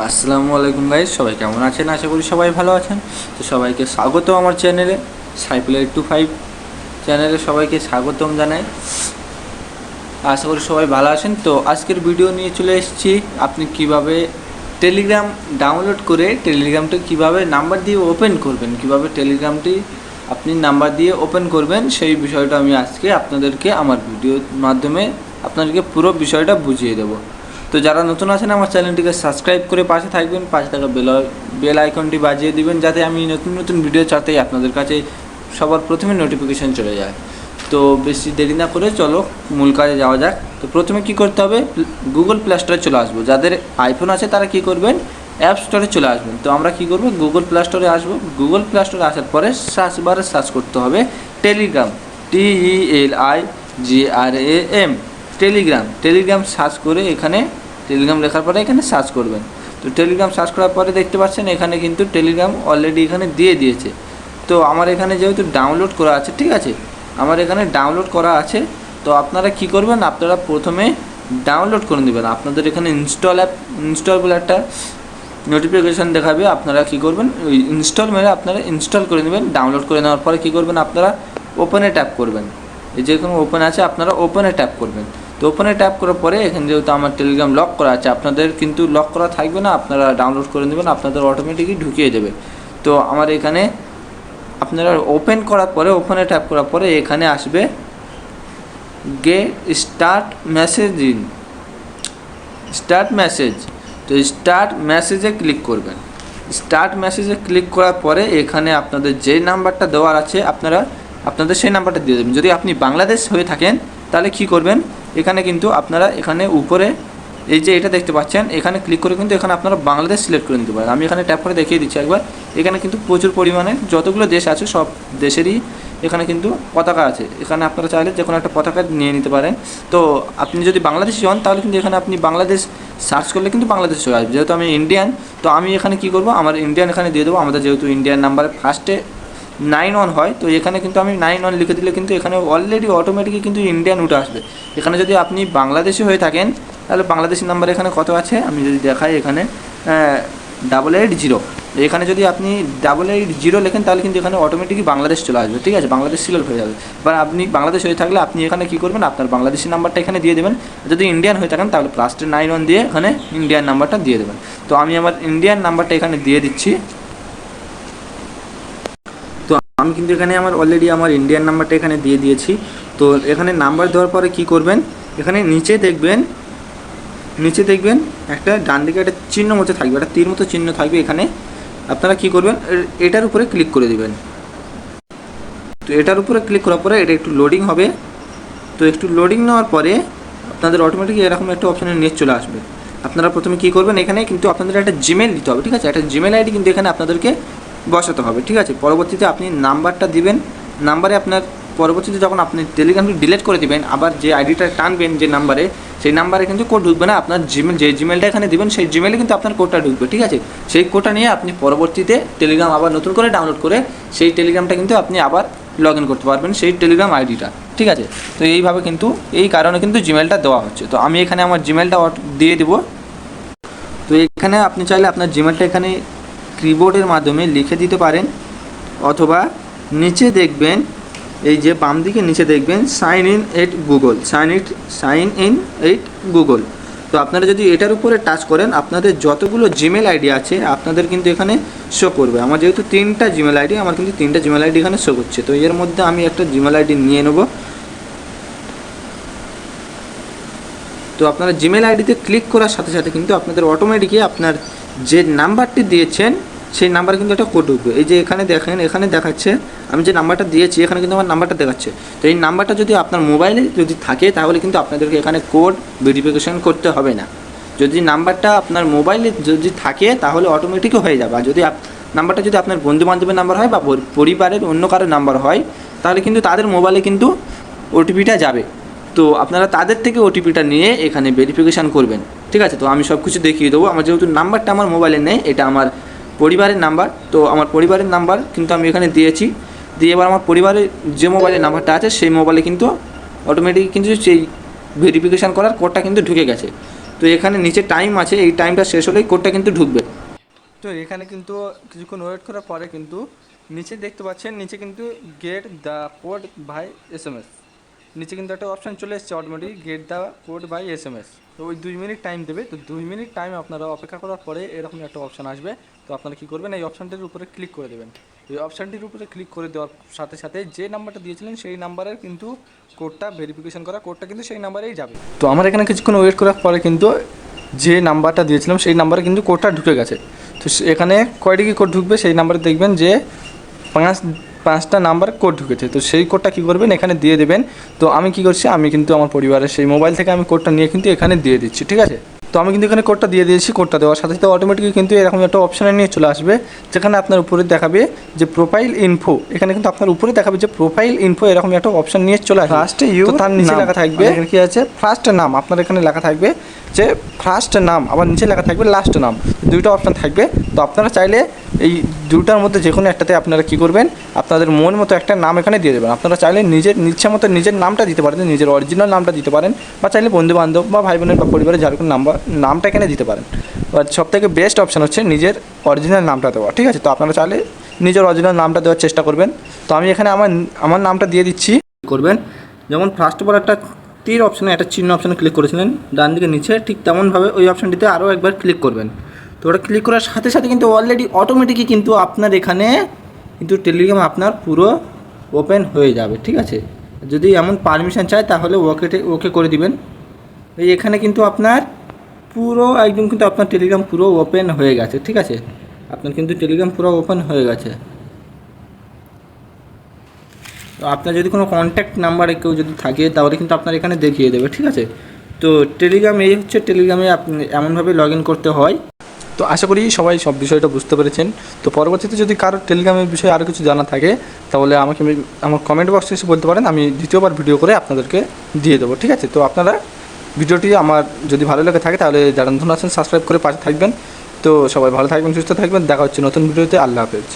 আসসালামু আলাইকুম গাইস, সবাই কেমন আছেন? আশা করি সবাই ভালো আছেন। তো সবাইকে স্বাগত আমার চ্যানেলে, সাইকেল 825 চ্যানেলে সবাইকে স্বাগতম জানাই। আশা করি সবাই ভালো আছেন। তো আজকের ভিডিও নিয়ে চলে এসেছি, আপনি কিভাবে টেলিগ্রাম ডাউনলোড করে টেলিগ্রামটা কিভাবে নাম্বার দিয়ে ওপেন করবেন, কিভাবে টেলিগ্রামটি আপনি নাম্বার দিয়ে ওপেন করবেন, সেই বিষয়টা আমি আজকে আপনাদেরকে আমার ভিডিওর মাধ্যমে আপনাদেরকে পুরো বিষয়টা বুঝিয়ে দেবো। তো যারা নতুন আছেন আমার চ্যানেলটিকে সাবস্ক্রাইব করে পাশে থাকবেন, পাশে থাকা বেল আইকনটি বাজিয়ে দিবেন, যাতে আমি নতুন নতুন ভিডিও ছাড়তেই আপনাদের কাছে সবার প্রথমে নোটিফিকেশান চলে যায়। তো বেশি দেরি না করে চলো মূল কাজে যাওয়া যাক। তো প্রথমে কি করতে হবে, গুগল প্লে স্টোরে চলে আসবো। যাদের আইফোন আছে তারা কি করবেন, অ্যাপ স্টোরে চলে আসবেন। তো আমরা কি করব, গুগল প্লে স্টোরে আসবো। গুগল প্লে স্টোরে আসার পরে সার্চ বারে সার্চ করতে হবে টেলিগ্রাম, TELIGRAM, টেলিগ্রাম সার্চ করে এখানে টেলিগ্রাম লেখার পরে এখানে সার্চ করবেন। তো টেলিগ্রাম সার্চ করার পরে দেখতে পাচ্ছেন এখানে কিন্তু টেলিগ্রাম অলরেডি এখানে দিয়ে দিয়েছে। তো আমার এখানে যেহেতু ডাউনলোড করা আছে, ঠিক আছে, আমার এখানে ডাউনলোড করা আছে। তো আপনারা কি করবেন, আপনারা প্রথমে ডাউনলোড করে নেবেন। আপনাদের এখানে ইনস্টল বলে একটা নোটিফিকেশান দেখাবে। আপনারা কি করবেন, ওই ইনস্টল মেরে আপনারা ইনস্টল করে নেবেন। ডাউনলোড করে নেওয়ার পরে কী করবেন, আপনারা ওপেনে ট্যাপ করবেন। এই যেরকম ওপেন আছে আপনারা ওপেনে ট্যাপ করবেন। তো ওপেনে ট্যাপ করার পরে এখানে যেহেতু আমার টেলিগ্রাম লক করা আছে, আপনাদের কিন্তু লক করা থাকবে না, আপনারা ডাউনলোড করে নেবেন, আপনাদের অটোমেটিকই ঢুকিয়ে দেবে। তো আমার এখানে আপনারা ওপেন করার পরে ওপেনে ট্যাপ করার পরে এখানে আসবে স্টার্ট মেসেজ। তো স্টার্ট মেসেজে ক্লিক করবেন। স্টার্ট মেসেজে ক্লিক করার পরে এখানে আপনাদের যে নাম্বারটা দেওয়ার আছে আপনাদের সেই নাম্বারটা দিয়ে দেবেন। যদি আপনি বাংলাদেশ হয়ে থাকেন তাহলে কি করবেন, এখানে কিন্তু আপনারা এখানে উপরে এই যে এটা দেখতে পাচ্ছেন, এখানে ক্লিক করে কিন্তু এখানে আপনারা বাংলাদেশ সিলেক্ট করে নিতে পারেন। আমি এখানে ট্যাপ করে দেখিয়ে দিচ্ছি একবার। এখানে কিন্তু প্রচুর পরিমাণে যতগুলো দেশ আছে সব দেশেরই এখানে কিন্তু পতাকা আছে। এখানে আপনারা চাইলে যে কোনো একটা পতাকা নিয়ে নিতে পারেন। তো আপনি যদি বাংলাদেশি হন তাহলে কিন্তু এখানে আপনি বাংলাদেশ সার্চ করলে কিন্তু বাংলাদেশ চলে আসবে। যেহেতু আমি ইন্ডিয়ান, তো আমি এখানে কি করব, আমার ইন্ডিয়ান এখানে দিয়ে দেবো। আমাদের যেহেতু ইন্ডিয়ান নাম্বারে ফার্স্টে 91 হয়, তো এখানে কিন্তু আমি 91 লিখে দিলে কিন্তু এখানে অলরেডি অটোমেটিকই কিন্তু ইন্ডিয়ান উঠে আসবে। এখানে যদি আপনি বাংলাদেশি হয়ে থাকেন তাহলে বাংলাদেশি নাম্বার এখানে কত আছে আমি যদি দেখাই, এখানে 880। এখানে যদি আপনি 880 লেখেন তাহলে কিন্তু এখানে অটোমেটিকই বাংলাদেশ চলে আসবে, ঠিক আছে, বাংলাদেশ সিলেক্ট হয়ে যাবে। এবার আপনি বাংলাদেশ হয়ে থাকলে আপনি এখানে কী করবেন, আপনার বাংলাদেশি নাম্বারটা এখানে দিয়ে দেবেন। যদি ইন্ডিয়ান হয়ে থাকেন তাহলে +91 দিয়ে এখানে ইন্ডিয়ান নাম্বারটা দিয়ে দেবেন। তো আমি আমার ইন্ডিয়ান নাম্বারটা এখানে দিয়ে দিচ্ছি। তো আমি কিন্তু এখানে আমার অলরেডি আমার ইন্ডিয়ান নাম্বারটা এখানে দিয়ে দিয়েছি। তো এখানে নাম্বার দেওয়ার পরে কি করবেন, এখানে নিচে দেখবেন একটা ডান দিকে একটা চিহ্ন মতো থাকবে, একটা তীর মতো চিহ্ন থাকবে। এখানে আপনারা কি করবেন, এটার উপরে ক্লিক করে দিবেন। তো এটার উপরে ক্লিক করার পরে এটা একটু লোডিং হবে। তো একটু লোডিং নেওয়ার পরে আপনাদের অটোমেটিক এরকম একটা অপশানে নিয়ে চলে আসবে। আপনারা প্রথমে কি করবেন, এখানে কিন্তু আপনাদের একটা জিমেল দিতে হবে, ঠিক আছে, একটা জিমেল আইডি কিন্তু এখানে আপনাদেরকে বসাতে হবে, ঠিক আছে। পরবর্তীতে আপনি নাম্বারটা দিবেন। নাম্বারে আপনার পরবর্তীতে যখন আপনি টেলিগ্রামটি ডিলিট করে দিবেন, আবার যে আইডিটা টানবেন যে নাম্বারে, সেই নাম্বারে কিন্তু কোড ঢুকবে না। আপনার যে জিমেলটা এখানে দিবেন সেই জিমেলে কিন্তু আপনার কোডটা ঢুকবে, ঠিক আছে। সেই কোডটা নিয়ে আপনি পরবর্তীতে টেলিগ্রাম আবার নতুন করে ডাউনলোড করে সেই টেলিগ্রামটা কিন্তু আপনি আবার লগ ইন করতে পারবেন, সেই টেলিগ্রাম আইডিটা, ঠিক আছে। তো এইভাবে কিন্তু এই কারণে কিন্তু জিমেলটা দেওয়া হচ্ছে। তো আমি এখানে আমার জিমেলটা দিয়ে দেবো। তো এখানে আপনি চাইলে আপনার জিমেলটা এখানে কিবোর্ডের মাধ্যমে লিখে দিতে পারেন, অথবা নিচে দেখবেন, এই যে বাম দিকে নিচে দেখবেন সাইন ইন এট গুগল। তো আপনারা যদি এটার উপরে টাচ করেন আপনাদের যতগুলো জিমেল আইডি আছে আপনাদের কিন্তু এখানে শো করবে। আমার যেহেতু 3টা জিমেল আইডি, আমার কিন্তু 3টা জিমেল আইডি এখানে শো করছে। তো এর মধ্যে আমি একটা জিমেল আইডি নিয়ে নেব। তো আপনারা জিমেল আইডিতে ক্লিক করার সাথে সাথে কিন্তু আপনাদের অটোমেটিকই আপনার যে নাম্বারটি দিয়েছেন সেই নাম্বারে কিন্তু একটা কোড ঢুকবে। এই যে এখানে দেখেন, এখানে দেখাচ্ছে আমি যে নাম্বারটা দিয়েছি, এখানে কিন্তু আমার নাম্বারটা দেখাচ্ছে। তো এই নাম্বারটা যদি আপনার মোবাইলে যদি থাকে তাহলে কিন্তু আপনাদেরকে এখানে কোড ভেরিফিকেশন করতে হবে না। যদি নাম্বারটা আপনার মোবাইলে যদি থাকে তাহলে অটোমেটিকই হয়ে যাবে। আর যদি নাম্বারটা যদি আপনার বন্ধুবান্ধবের নাম্বার হয় বা পরিবারের অন্য কারোর নাম্বার হয় তাহলে কিন্তু তাদের মোবাইলে কিন্তু ওটিপিটা যাবে। তো আপনারা তাদের থেকে ওটিপিটা নিয়ে এখানে ভেরিফিকেশান করবেন, ঠিক আছে। তো আমি সব কিছু দেখিয়ে দেবো। আমার যেহেতু নাম্বারটা আমার মোবাইলে নেই, এটা আমার পরিবারের নাম্বার। তো আমার পরিবারের নাম্বার কিন্তু আমি এখানে দিয়েছি। দিয়ে এবার আমার পরিবারের যে মোবাইলের নাম্বারটা আছে সেই মোবাইলে কিন্তু অটোমেটিক কিন্তু সেই ভেরিফিকেশান করার কোডটা কিন্তু ঢুকে গেছে। তো এখানে নিচে টাইম আছে, এই টাইমটা শেষ হলেই কোডটা কিন্তু ঢুকবে। তো এখানে কিন্তু কিছুক্ষণ ওয়েট করার পরে কিন্তু নিচে দেখতে পাচ্ছেন, নিচে কিন্তু get the code by SMS, নিচে কিন্তু একটা অপশান চলে এসেছে automatic, get the code by SMS। তো ওই 2 মিনিট টাইম দেবে। তো 2 মিনিট টাইম আপনারা অপেক্ষা করার পরে এরকম একটা অপশান আসবে। তো আপনারা কী করবেন, এই অপশানটির উপরে ক্লিক করে দেবেন। এই অপশানটির উপরে ক্লিক করে দেওয়ার সাথে সাথে যে নাম্বারটা দিয়েছিলেন সেই নাম্বারের কিন্তু কোডটা ভেরিফিকেশন করা কোডটা কিন্তু সেই নাম্বারেই যাবে। তো আমার এখানে কিছুক্ষণ ওয়েট করার পরে কিন্তু যে নাম্বারটা দিয়েছিলাম সেই নাম্বারে কিন্তু কোডটা ঢুকে গেছে। তো এখানে কয়টি কি কোড ঢুকবে সেই নাম্বারে দেখবেন যে পাঁচটা নাম্বার কোড ঢুকেছে। তো সেই কোডটা কী করবেন, এখানে দিয়ে দেবেন। তো আমি কী করছি, আমি কিন্তু আমার পরিবারের সেই মোবাইল থেকে আমি কোডটা নিয়ে কিন্তু এখানে দিয়ে দিচ্ছি, ঠিক আছে। তো আমি কিন্তু এখানে কোডটা দিয়ে দিয়েছি। কোডটা দেওয়ার সাথে সাথে অটোমেটিকলি কিন্তু এরকম একটা অপশানে নিয়ে চলে আসবে, যেখানে আপনার উপরে দেখাবে যে প্রোফাইল ইনফো। এখানে কিন্তু আপনার উপরে দেখাবে যে প্রোফাইল ইনফো, এরকম একটা অপশান নিয়ে চলে আসবে। ফার্স্টে তো তার নিচে লেখা থাকবে এখানে কী আছে, ফার্স্ট নাম। আপনার এখানে লেখা থাকবে যে ফার্স্ট নাম, আবার নিচে লেখা থাকবে লাস্ট নাম, দুইটা অপশান থাকবে। তো আপনারা চাইলে এই দুটার মধ্যে যে কোনো একটাতে আপনারা কী করবেন, আপনাদের মন মতো একটা নাম এখানে দিয়ে দেবেন। আপনারা চাইলে নিজের ইচ্ছা মতো নিজের নামটা দিতে পারেন, নিজের অরিজিনাল নামটা দিতে পারেন, বা চাইলে বন্ধুবান্ধব বা ভাই বোনের বা পরিবারের যার কোনো নামটা এখানে দিতে পারেন। আর সবথেকে বেস্ট অপশান হচ্ছে নিজের অরিজিনাল নামটা দেওয়া, ঠিক আছে। তো আপনারা চাইলে নিজের অরিজিনাল নামটা দেওয়ার চেষ্টা করবেন। তো আমি এখানে আমার নামটা দিয়ে দিচ্ছি। করবেন যেমন ফার্স্ট অফ অল একটা তীর অপশানে, একটা চিহ্ন অপশানে ক্লিক করেছিলেন ডান দিকে নিচে, ঠিক তেমনভাবে ওই অপশানটিতে আরও একবার ক্লিক করবেন। তো ওটা ক্লিক করার সাথে সাথে কিন্তু অলরেডি অটোমেটিকই কিন্তু আপনার এখানে কিন্তু টেলিগ্রাম আপনার পুরো ওপেন হয়ে যাবে, ঠিক আছে। যদি এমন পারমিশন চায় তাহলে ওকে করে দিবেন। এই এখানে কিন্তু আপনার পুরো একদম কিন্তু আপনার টেলিগ্রাম পুরো ওপেন হয়ে গেছে, ঠিক আছে। আপনার কিন্তু টেলিগ্রাম পুরো ওপেন হয়ে গেছে। তো আপনার যদি কোনো কন্ট্যাক্ট নাম্বারে কেউ যদি থাকে তাহলে কিন্তু আপনার এখানে দেখিয়ে দেবে, ঠিক আছে। তো টেলিগ্রাম এই হচ্ছে, টেলিগ্রামে আপনি এমনভাবে লগ ইন করতে হয়। তো আশা করি সবাই সব বিষয়টা বুঝতে পেরেছেন। তো পরবর্তীতে যদি কারোর টেলিগ্রামের বিষয়ে আরও কিছু জানা থাকে তাহলে আমাকে আমার কমেন্ট বক্সে এসে বলতে পারেন, আমি দ্বিতীয়বার ভিডিও করে আপনাদেরকে দিয়ে দেবো, ঠিক আছে। তো আপনারা ভিডিওটি আমার যদি ভালো লেগে থাকে তাহলে যারা নতুন আছেন সাবস্ক্রাইব করে পাশে থাকবেন। তো সবাই ভালো থাকবেন, সুস্থ থাকবেন, দেখা হচ্ছে নতুন ভিডিওতে। আল্লাহ হাফেজ।